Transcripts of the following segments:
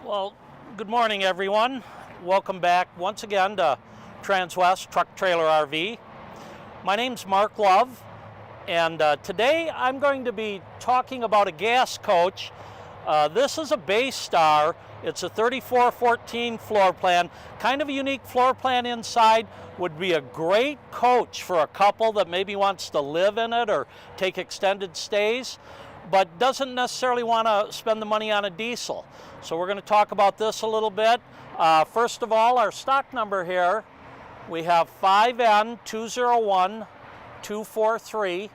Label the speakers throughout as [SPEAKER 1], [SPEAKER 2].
[SPEAKER 1] Well, good morning, everyone. Welcome back once again to Transwest Truck Trailer RV. My name's Mark Love, and today I'm going to be talking about a gas coach. This is a Baystar. It's a 3414 floor plan, kind of a unique floor plan inside. Would be a great coach for a couple that maybe wants to live in it or take extended stays, but doesn't necessarily want to spend the money on a diesel. So we're going to talk about this a little bit. First of all, our stock number here, we have 5N201243.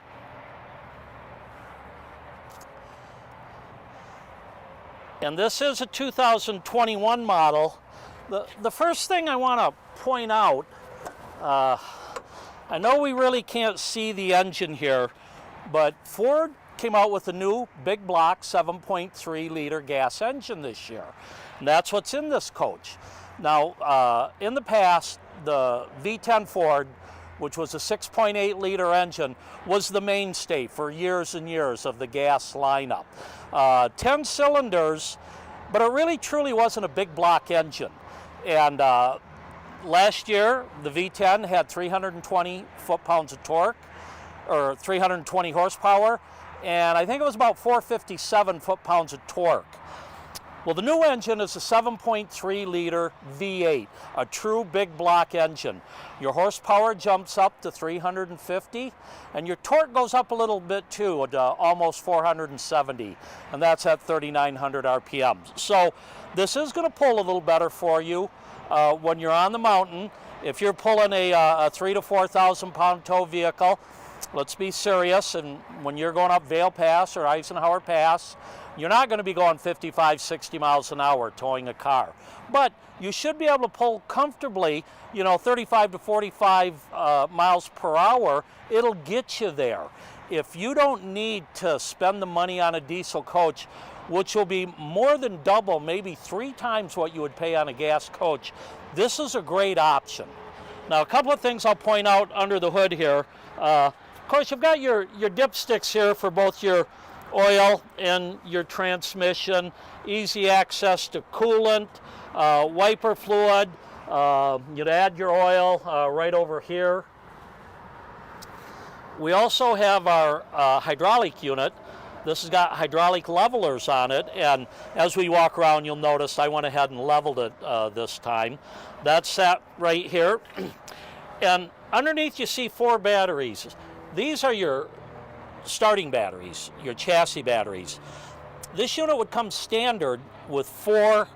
[SPEAKER 1] And this is a 2021 model. The first thing I want to point out, I know we really can't see the engine here, but Ford came out with a new big block 7.3 liter gas engine this year. And that's what's in this coach. Now, in the past, the V10 Ford, which was a 6.8 liter engine, was the mainstay for years and years of the gas lineup. 10 cylinders, but it really truly wasn't a big block engine. And last year, the V10 had 320 foot-pounds of torque, or 320 horsepower, and I think it was about 457 foot-pounds of torque. Well, the new engine is a 7.3 liter V8, a true big block engine. Your horsepower jumps up to 350, and your torque goes up a little bit too, to almost 470, and that's at 3,900 RPMs. So this is going to pull a little better for you when you're on the mountain. If you're pulling a 3,000 to 4,000 pound tow vehicle, let's be serious, and when you're going up Vail Pass or Eisenhower Pass, you're not going to be going 55, 60 miles an hour towing a car. But you should be able to pull comfortably, 35 to 45 miles per hour. It'll get you there. If you don't need to spend the money on a diesel coach, which will be more than double, maybe 3 times what you would pay on a gas coach, this is a great option. Now, a couple of things I'll point out under the hood here. Of course, you've got your dipsticks here for both your oil and your transmission, easy access to coolant, wiper fluid. You'd add your oil right over here. We also have our hydraulic unit. This has got hydraulic levelers on it, and as we walk around, you'll notice I went ahead and leveled it this time. That's set right here. And underneath you see 4 batteries. These are your starting batteries, your chassis batteries. This unit would come standard with 4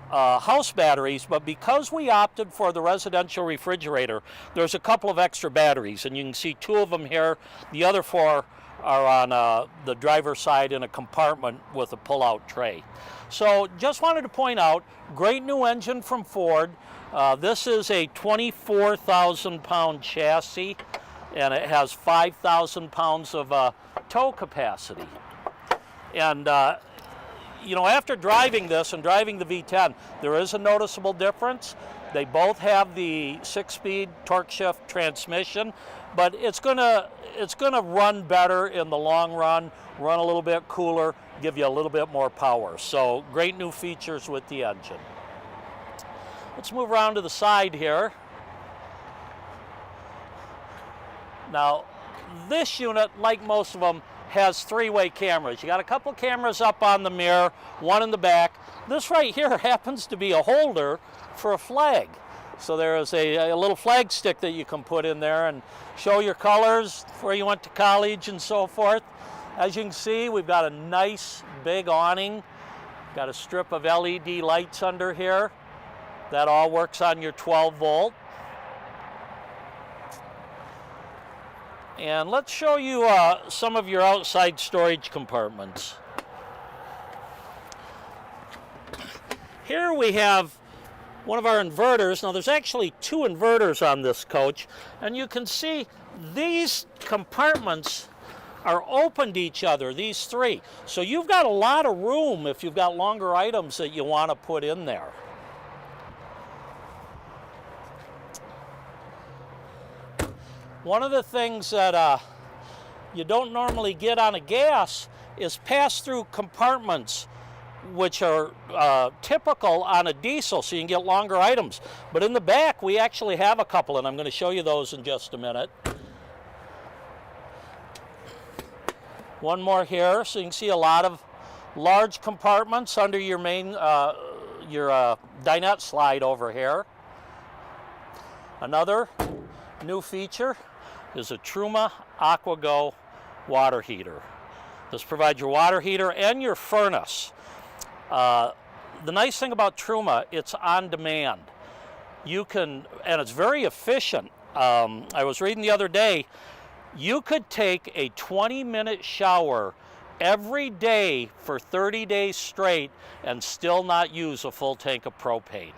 [SPEAKER 1] house batteries, but because we opted for the residential refrigerator, there's a couple of extra batteries, and you can see 2 of them here. The other 4 are on the driver's side in a compartment with a pull-out tray. So just wanted to point out, great new engine from Ford. This is a 24,000 pound chassis, and it has 5,000 pounds of tow capacity. And after driving this and driving the V10, there is a noticeable difference. They both have the 6-speed torque shift transmission, but it's gonna run better in the long run, run a little bit cooler, give you a little bit more power. So great new features with the engine. Let's move around to the side here. Now, this unit, like most of them, has 3-way cameras. You got a couple cameras up on the mirror, 1 in the back. This right here happens to be a holder for a flag. So there is a little flag stick that you can put in there and show your colors, where you went to college and so forth. As you can see, we've got a nice big awning. Got a strip of LED lights under here. That all works on your 12 volt. And let's show you some of your outside storage compartments. Here we have one of our inverters. Now there's actually 2 inverters on this coach, and you can see these compartments are open to each other, these 3. So you've got a lot of room if you've got longer items that you want to put in there. One of the things that you don't normally get on a gas is pass-through compartments which are typical on a diesel, so you can get longer items. But in the back, we actually have a couple, and I'm going to show you those in just a minute. One more here, so you can see a lot of large compartments under your main, dinette slide over here. Another new feature is a Truma AquaGo water heater. This provides your water heater and your furnace. The nice thing about Truma, it's on demand. You can, and it's very efficient. I was reading the other day, you could take a 20-minute shower every day for 30 days straight and still not use a full tank of propane.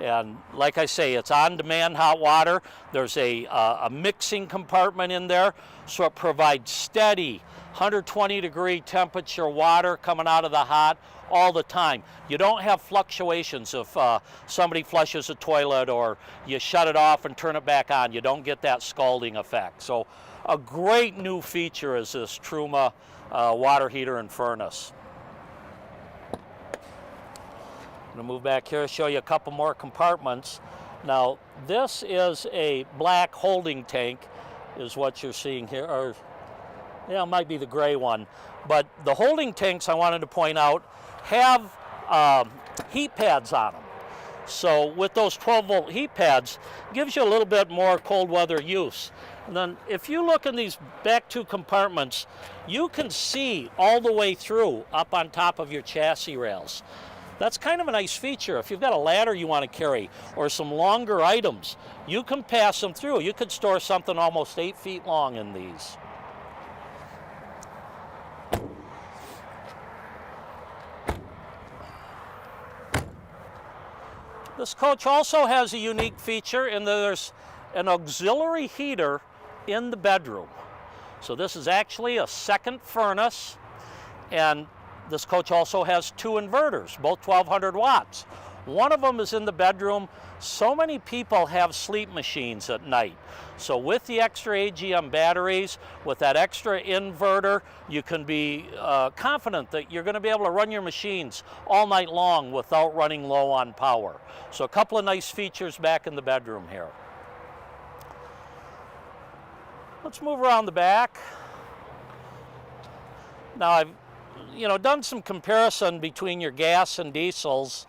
[SPEAKER 1] And like I say, it's on-demand hot water. There's a mixing compartment in there, so it provides steady 120-degree temperature water coming out of the hot all the time. You don't have fluctuations if somebody flushes a toilet or you shut it off and turn it back on. You don't get that scalding effect. So a great new feature is this Truma water heater and furnace. I'm going to move back here, show you a couple more compartments. Now, this is a black holding tank, is what you're seeing here, or yeah, it might be the gray one. But the holding tanks, I wanted to point out, have heat pads on them. So with those 12-volt heat pads, gives you a little bit more cold weather use. And then if you look in these back two compartments, you can see all the way through up on top of your chassis rails. That's kind of a nice feature. If you've got a ladder you want to carry or some longer items, you can pass them through. You could store something almost 8 feet long in these. This coach also has a unique feature in that there's an auxiliary heater in the bedroom. So this is actually a second furnace, and this coach also has 2 inverters, both 1200 watts. One of them is in the bedroom. So many people have sleep machines at night. So with the extra AGM batteries, with that extra inverter, you can be confident that you're going to be able to run your machines all night long without running low on power. So a couple of nice features back in the bedroom here. Let's move around the back. Now I've done some comparison between your gas and diesels,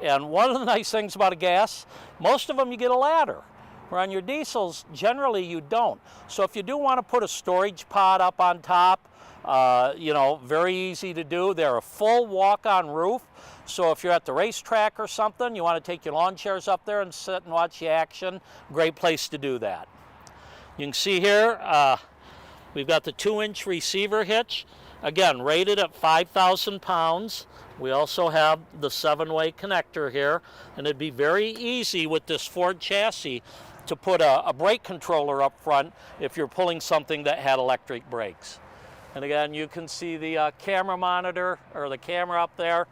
[SPEAKER 1] and one of the nice things about a gas, most of them you get a ladder, where on your diesels generally you don't. So if you do want to put a storage pod up on top, very easy to do. They're a full walk-on roof, so if you're at the racetrack or something, you want to take your lawn chairs up there and sit and watch the action, great place to do that. You can see here we've got the 2-inch receiver hitch, again rated at 5,000 pounds. We also have the 7-way connector here, and it'd be very easy with this Ford chassis to put a brake controller up front if you're pulling something that had electric brakes. And again, you can see the camera monitor, or the camera up there.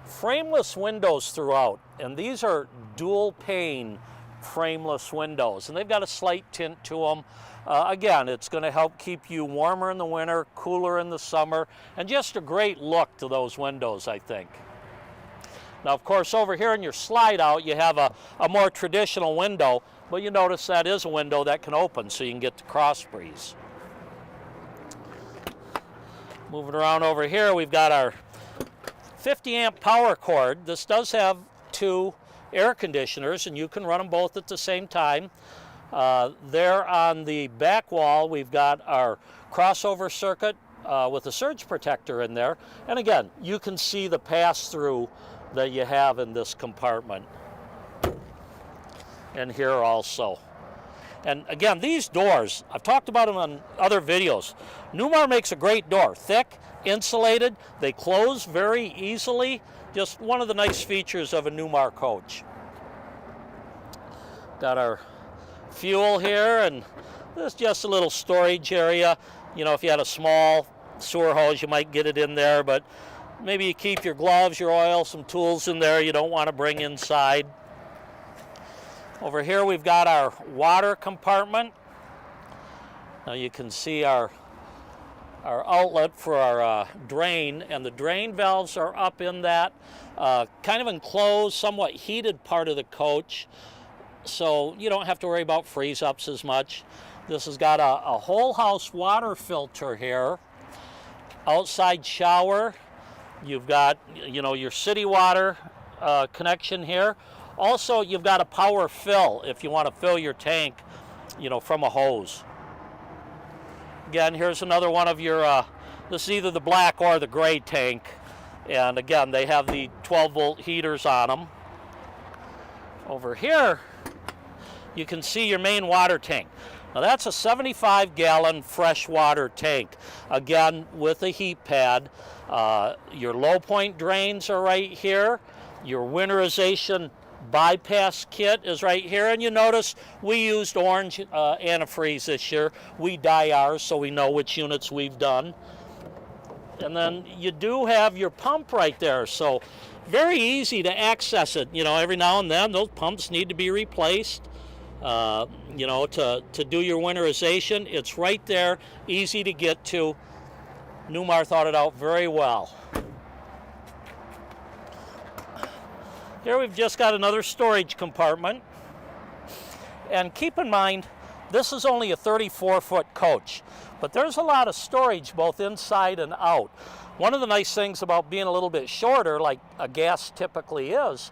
[SPEAKER 1] Frameless windows throughout, and these are dual pane frameless windows, and they've got a slight tint to them. Again, it's going to help keep you warmer in the winter, cooler in the summer, and just a great look to those windows, I think. Now, of course, over here in your slide out, you have a more traditional window, but you notice that is a window that can open so you can get the cross breeze. Moving around over here, we've got our 50 amp power cord. This does have 2 air conditioners, and you can run them both at the same time. There on the back wall, we've got our crossover circuit with a surge protector in there. And again, you can see the pass-through that you have in this compartment. And here also. And again, these doors, I've talked about them on other videos. Newmar makes a great door, thick, insulated, they close very easily. Just one of the nice features of a Newmar coach. Got our fuel here, and there's just a little storage area. If you had a small sewer hose, you might get it in there, but maybe you keep your gloves, your oil, some tools in there you don't want to bring inside. Over here we've got our water compartment. Now you can see our our outlet for our drain, and the drain valves are up in that kind of enclosed, somewhat heated part of the coach, so you don't have to worry about freeze-ups as much. This has got a whole house water filter here, outside shower. You've got, you know, your city water connection here. Also, you've got a power fill if you want to fill your tank, you know, from a hose. Again, here's another one of your, this is either the black or the gray tank. And again, they have the 12-volt heaters on them. Over here, you can see your main water tank. Now that's a 75-gallon freshwater tank, again with a heat pad. Your low point drains are right here. Your winterization bypass kit is right here, and you notice we used orange antifreeze this year. We dye ours so we know which units we've done. And then you do have your pump right there, so very easy to access it. You know, every now and then those pumps need to be replaced. You know, to do your winterization, it's right there, easy to get to. Newmar thought it out very well. Here we've just got another storage compartment. And keep in mind, this is only a 34-foot coach, but there's a lot of storage both inside and out. One of the nice things about being a little bit shorter, like a gas typically is,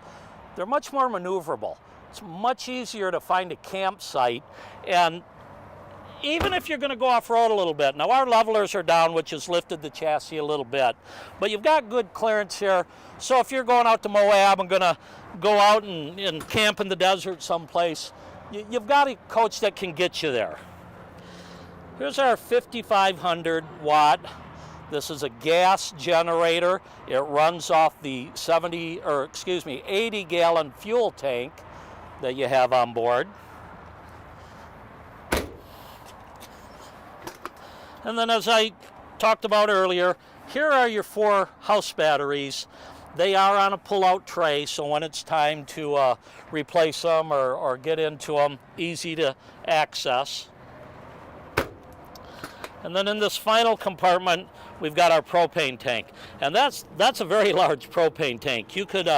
[SPEAKER 1] they're much more maneuverable. It's much easier to find a campsite, and even if you're going to go off-road a little bit. Now our levelers are down, which has lifted the chassis a little bit, but you've got good clearance here. So if you're going out to Moab and going to go out and camp in the desert someplace, you've got a coach that can get you there. Here's our 5,500 watt. This is a gas generator. It runs off the 80-gallon fuel tank that you have on board. And then, as I talked about earlier, here are your 4 house batteries. They are on a pull-out tray, so when it's time to replace them or get into them, easy to access. And then in this final compartment, we've got our propane tank. And that's a very large propane tank. You could,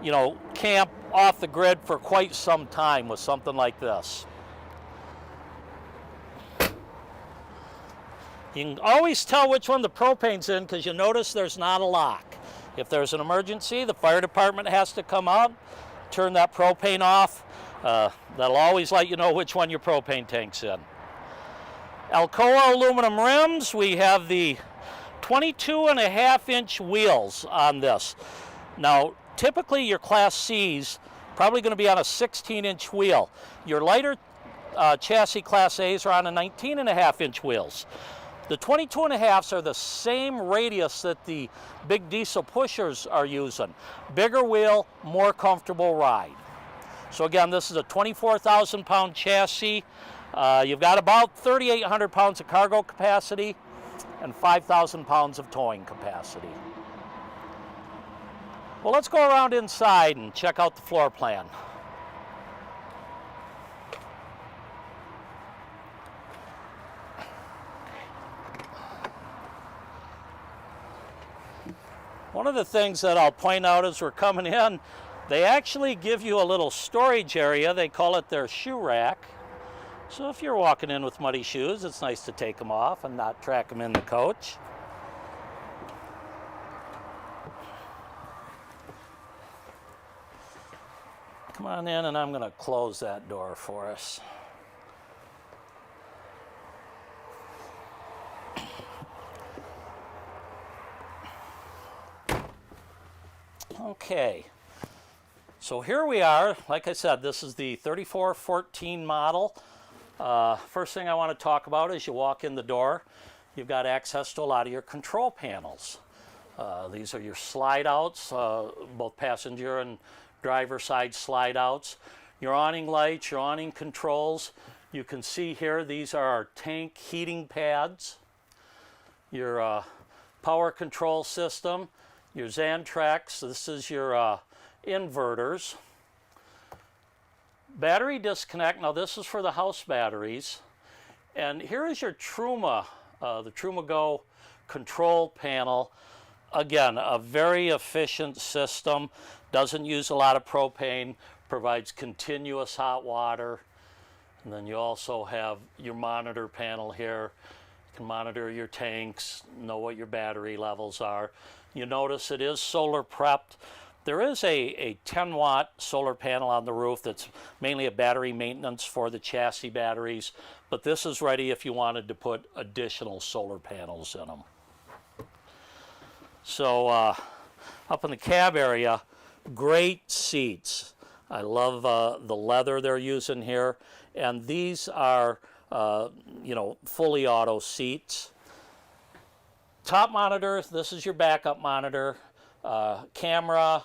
[SPEAKER 1] you know, camp off the grid for quite some time with something like this. You can always tell which one the propane's in because you notice there's not a lock. If there's an emergency, the fire department has to come out, turn that propane off. That'll always let you know which one your propane tank's in. Alcoa aluminum rims. We have the 22.5-inch wheels on this. Now, typically your Class C's probably going to be on a 16-inch wheel. Your lighter chassis Class A's are on a 19.5-inch wheels. The 22.5s are the same radius that the big diesel pushers are using. Bigger wheel, more comfortable ride. So again, this is a 24,000-pound chassis. You've got about 3,800 pounds of cargo capacity and 5,000 pounds of towing capacity. Well, let's go around inside and check out the floor plan. One of the things that I'll point out as we're coming in, they actually give you a little storage area. They call it their shoe rack. So if you're walking in with muddy shoes, it's nice to take them off and not track them in the coach. Come on in, and I'm going to close that door for us. Okay, so here we are. Like I said, this is the 3414 model. First thing I want to talk about is you walk in the door, you've got access to a lot of your control panels. These are your slide outs, both passenger and driver side slide outs. Your awning lights, your awning controls. You can see here, these are our tank heating pads. Your power control system. Your Xantrex, this is your inverters. Battery disconnect, now this is for the house batteries. And here is your Truma the Trumago control panel. Again, a very efficient system, doesn't use a lot of propane, provides continuous hot water. And then you also have your monitor panel here. You can monitor your tanks, know what your battery levels are. You notice it is solar prepped. There is a 10-watt solar panel on the roof that's mainly a battery maintenance for the chassis batteries, but this is ready if you wanted to put additional solar panels in them. So up in the cab area, great seats. I love the leather they're using here, and these are you know, fully auto seats. Top monitor, this is your backup monitor, camera,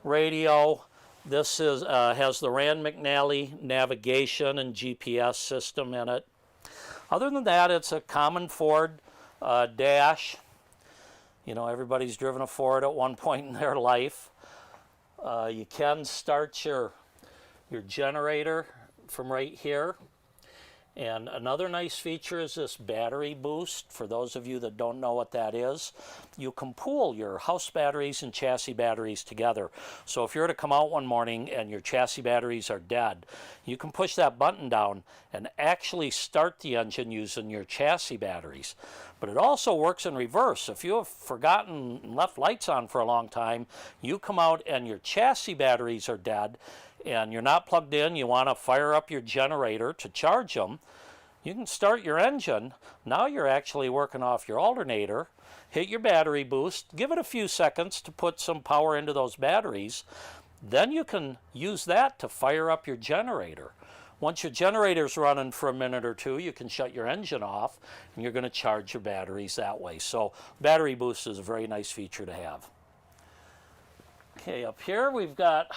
[SPEAKER 1] radio. This is has the Rand McNally navigation and GPS system in it. Other than that, it's a common Ford dash. You know, everybody's driven a Ford at one point in their life. You can start your generator from right here. And another nice feature is this battery boost. For those of you that don't know what that is, you can pool your house batteries and chassis batteries together. So if you're to come out one morning and your chassis batteries are dead, you can push that button down and actually start the engine using your chassis batteries. But it also works in reverse. If you have forgotten and left lights on for a long time, you come out and your chassis batteries are dead, and you're not plugged in, you want to fire up your generator to charge them, you can start your engine. Now you're actually working off your alternator, hit your battery boost, give it a few seconds to put some power into those batteries, then you can use that to fire up your generator. Once your generator's running for a minute or two, you can shut your engine off, and you're going to charge your batteries that way. So battery boost is a very nice feature to have. Okay, up here we've got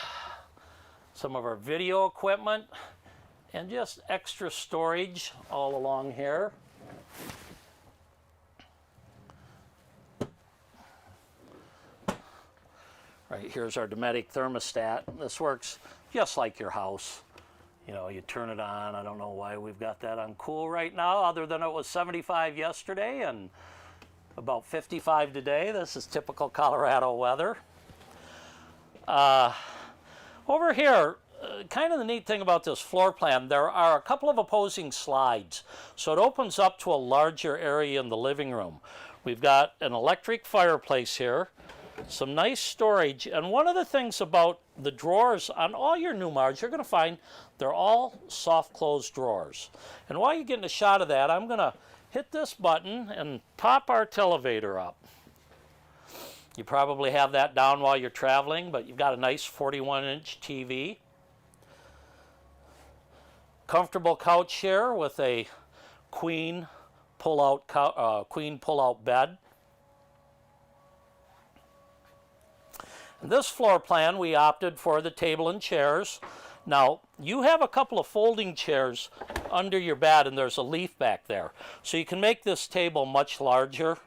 [SPEAKER 1] some of our video equipment and just extra storage all along here. Right here's our Dometic thermostat. This works just like your house. You know, you turn it on. I don't know why we've got that on cool right now, other than it was 75 yesterday and about 55 today. This is typical Colorado weather. Over here, kind of the neat thing about this floor plan, there are a couple of opposing slides. So it opens up to a larger area in the living room. We've got an electric fireplace here, some nice storage, and one of the things about the drawers on all your Newmars, you're going to find they're all soft close drawers. And while you're getting a shot of that, I'm going to hit this button and pop our televator up. You probably have that down while you're traveling, but you've got a nice 41-inch TV. Comfortable couch here with a queen pull-out bed. In this floor plan, we opted for the table and chairs. Now, you have a couple of folding chairs under your bed, and there's a leaf back there. So you can make this table much larger.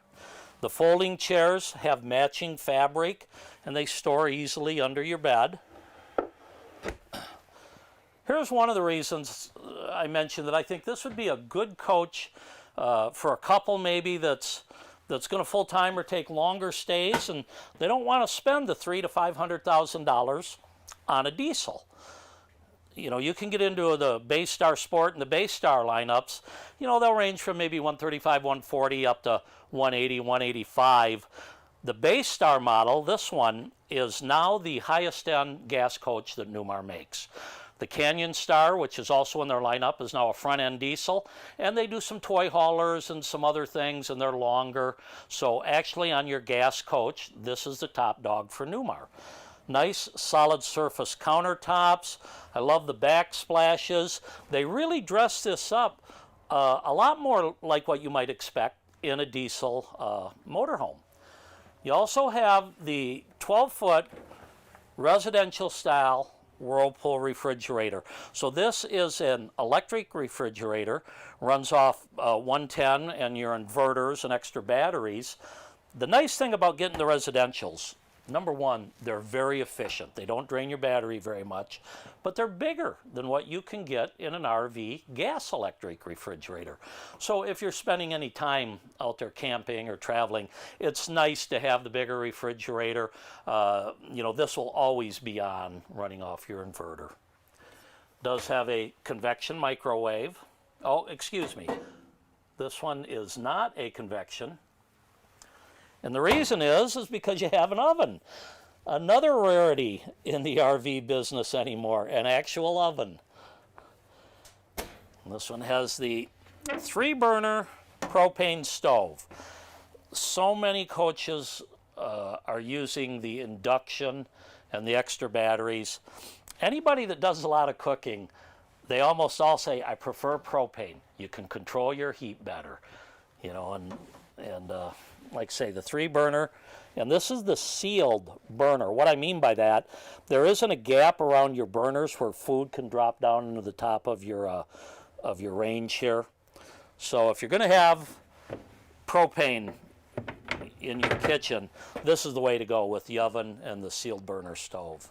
[SPEAKER 1] The folding chairs have matching fabric, and they store easily under your bed. Here's one of the reasons I mentioned that I think this would be a good coach for a couple maybe that's going to full-time or take longer stays, and they don't want to spend the $300,000 to $500,000 on a diesel. You know, you can get into the Baystar Sport and the Baystar lineups. You know, they'll range from maybe 135, 140 up to 180, 185. The Baystar model, this one, is now the highest end gas coach that Newmar makes. The Canyon Star, which is also in their lineup, is now a front-end diesel, and they do some toy haulers and some other things, and they're longer. So actually on your gas coach, this is the top dog for Newmar. Nice solid surface countertops. I love the backsplashes. They really dress this up a lot more like what you might expect in a diesel motorhome. You also have the 12-foot residential style Whirlpool refrigerator. So this is an electric refrigerator, runs off 110 and your inverters and extra batteries. The nice thing about getting the residentials, Number one, they're very efficient. They don't drain your battery very much, but they're bigger than what you can get in an RV gas electric refrigerator. So if you're spending any time out there camping or traveling, it's nice to have the bigger refrigerator. You know, this will always be on, running off your inverter. Does have a convection microwave. Oh, excuse me. This one is not a convection. And the reason is because you have an oven. Another rarity in the RV business anymore, an actual oven. And this one has the 3-burner propane stove. So many coaches are using the induction and the extra batteries. Anybody that does a lot of cooking, they almost all say, I prefer propane. You can control your heat better, you know, and like say the 3-burner, and this is the sealed burner. What I mean by that, there isn't a gap around your burners where food can drop down into the top of your range here. So if you're going to have propane in your kitchen, this is the way to go with the oven and the sealed burner stove.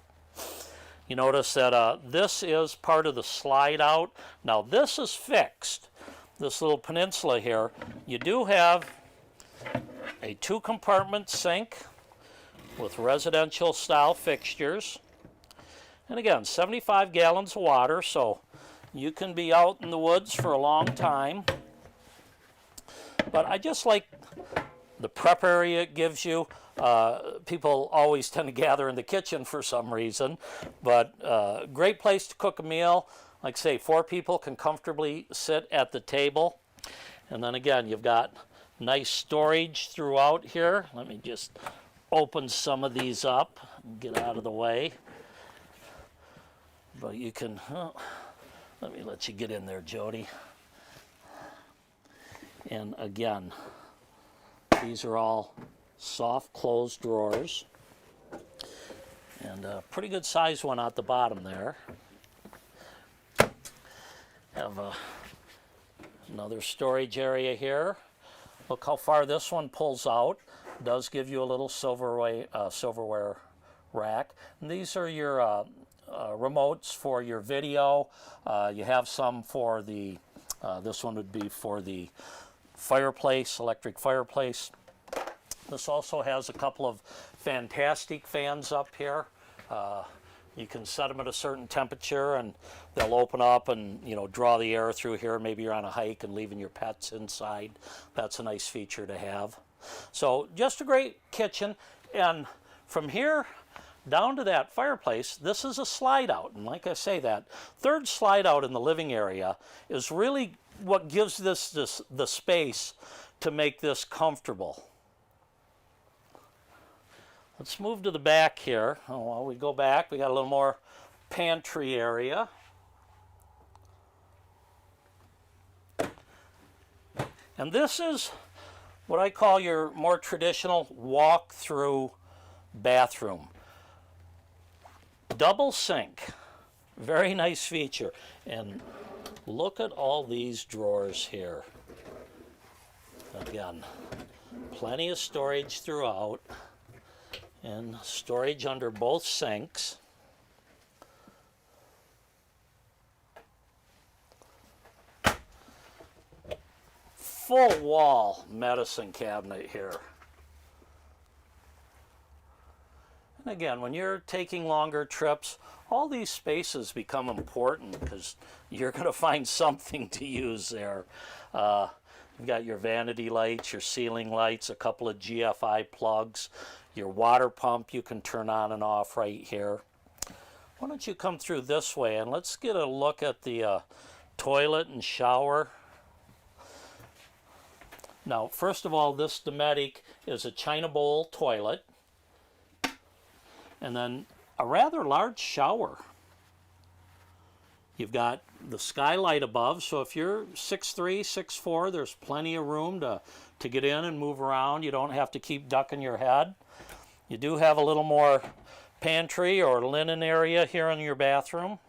[SPEAKER 1] You notice that this is part of the slide out. Now this is fixed. This little peninsula here, you do have a 2-compartment sink with residential style fixtures. And again, 75 gallons of water, so you can be out in the woods for a long time. But I just like the prep area it gives you. People always tend to gather in the kitchen for some reason, but great place to cook a meal. Like say, 4 people can comfortably sit at the table. And then again, you've got nice storage throughout here. Let me just open some of these up and get out of the way. But you can, let me let you get in there, Jody. And again, these are all soft closed drawers. And a pretty good size one at the bottom there. Have another storage area here. Look how far this one pulls out. It does give you a little silverware rack. And these are your remotes for your video. You have some for the, this one would be for the fireplace, electric fireplace. This also has a couple of fantastic fans up here. You can set them at a certain temperature and they'll open up and, you know, draw the air through here. Maybe you're on a hike and leaving your pets inside. That's a nice feature to have. So just a great kitchen. And from here down to that fireplace, this is a slide out. And like I say, that 3rd slide out in the living area is really what gives this the space to make this comfortable. Let's move to the back here. Oh, while we go back, we got a little more pantry area. And this is what I call your more traditional walk-through bathroom. Double sink. Very nice feature. And look at all these drawers here. Again, plenty of storage throughout. And storage under both sinks. Full wall medicine cabinet here. And again, when you're taking longer trips, all these spaces become important because you're going to find something to use there. You've got your vanity lights, your ceiling lights, a couple of GFI plugs. Your water pump you can turn on and off right here. Why don't you come through this way and let's get a look at the toilet and shower. Now, first of all, this Dometic is a China bowl toilet and then a rather large shower. You've got the skylight above, so if you're 6'3", 6'4", there's plenty of room to get in and move around. You don't have to keep ducking your head. You do have a little more pantry or linen area here in your bathroom.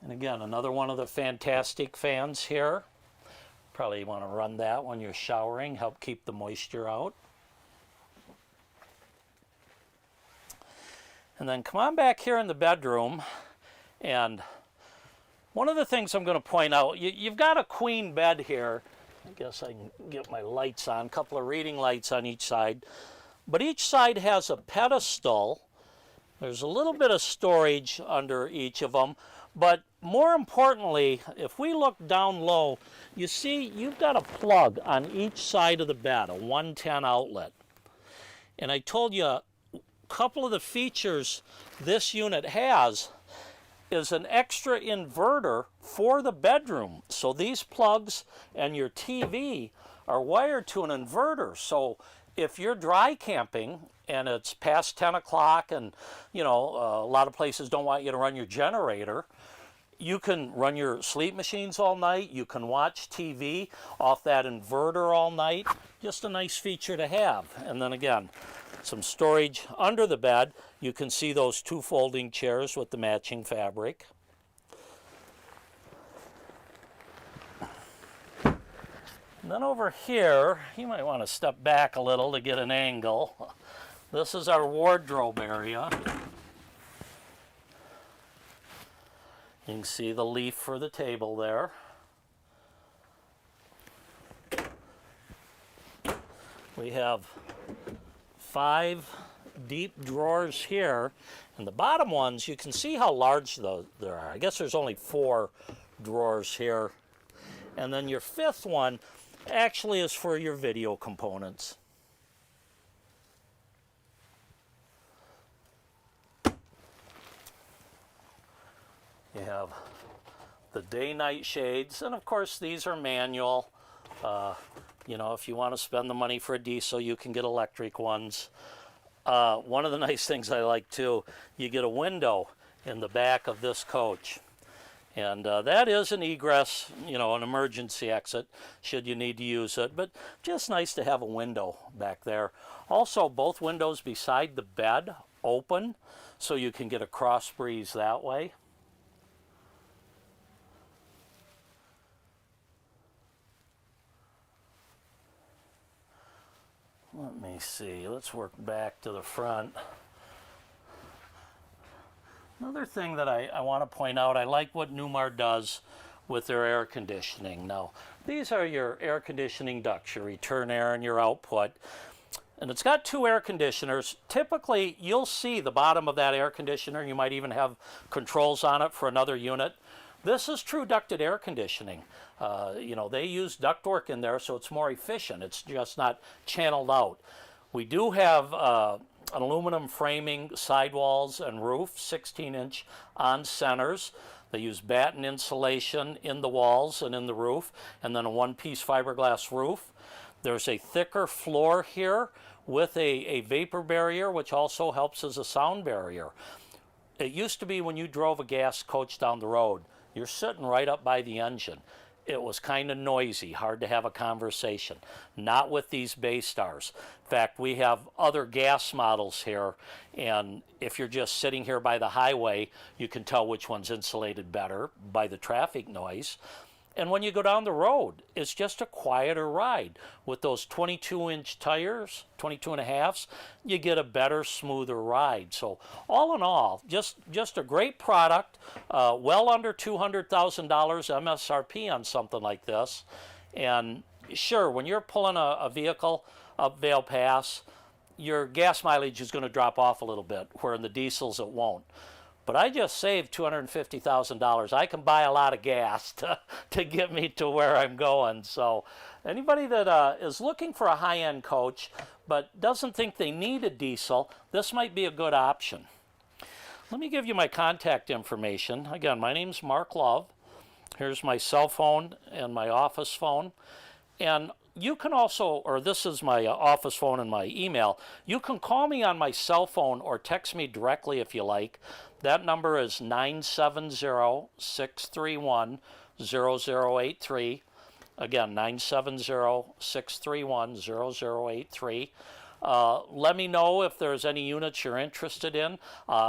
[SPEAKER 1] And again, another one of the fantastic fans here. Probably want to run that when you're showering, help keep the moisture out. And then come on back here in the bedroom, and one of the things I'm going to point out, you've got a queen bed here. I guess I can get my lights on, a couple of reading lights on each side. But each side has a pedestal. There's a little bit of storage under each of them. But more importantly, if we look down low, you see you've got a plug on each side of the bed, a 110 outlet. And I told you a couple of the features this unit has is an extra inverter for the bedroom. So these plugs and your TV are wired to an inverter. So if you're dry camping and it's past 10 o'clock and, you know, a lot of places don't want you to run your generator, you can run your sleep machines all night. You can watch TV off that inverter all night. Just a nice feature to have. And then again, some storage under the bed. You can see those two folding chairs with the matching fabric. And then over here, you might want to step back a little to get an angle. This is our wardrobe area. You can see the leaf for the table there. We have 5 deep drawers here, and the bottom ones, you can see how large there are. I guess there's only 4 drawers here. And then your 5th one actually is for your video components. You have the day-night shades, and of course these are manual. You know, if you want to spend the money for a diesel, you can get electric ones. One of the nice things I like too, you get a window in the back of this coach. And that is an egress, you know, an emergency exit should you need to use it, but just nice to have a window back there. Also, both windows beside the bed open, so you can get a cross breeze that way. Let me see, let's work back to the front. Another thing that I want to point out, I like what Newmar does with their air conditioning. Now, these are your air conditioning ducts, your return air and your output. And it's got 2 air conditioners. Typically, you'll see the bottom of that air conditioner. You might even have controls on it for another unit. This is true ducted air conditioning. You know, they use ductwork in there, so it's more efficient. It's just not channeled out. We do have an aluminum framing sidewalls and roof, 16-inch on centers. They use batten insulation in the walls and in the roof, and then a one-piece fiberglass roof. There's a thicker floor here with a vapor barrier, which also helps as a sound barrier. It used to be when you drove a gas coach down the road, you're sitting right up by the engine. It was kind of noisy, hard to have a conversation. Not with these Baystars. In fact, we have other gas models here, and if you're just sitting here by the highway, you can tell which one's insulated better by the traffic noise. And when you go down the road, it's just a quieter ride. With those 22-inch tires, 22 and a halves, you get a better, smoother ride. So all in all, just a great product, well under $200,000 MSRP on something like this. And sure, when you're pulling a vehicle up Vail Pass, your gas mileage is going to drop off a little bit, where in the diesels it won't. But I just saved $250,000. I can buy a lot of gas to get me to where I'm going. So anybody that is looking for a high-end coach but doesn't think they need a diesel, this might be a good option. Let me give you my contact information. Again, my name's Mark Love. Here's my cell phone and my office phone. And you can also, or this is my office phone and my email, you can call me on my cell phone or text me directly if you like. That number is 970-631-0083. Again, 970-631-0083. Let me know if there's any units you're interested in.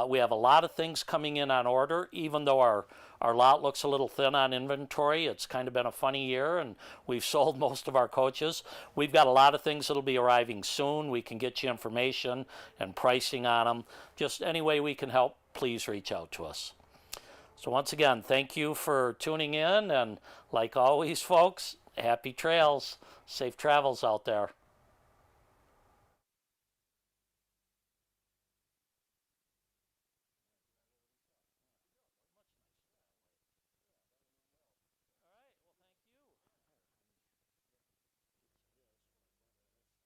[SPEAKER 1] We have a lot of things coming in on order, even though our lot looks a little thin on inventory. It's kind of been a funny year, and we've sold most of our coaches. We've got a lot of things that'll be arriving soon. We can get you information and pricing on them. Just any way we can help, please reach out to us. So once again, thank you for tuning in, and like always, folks, happy trails, safe travels out there.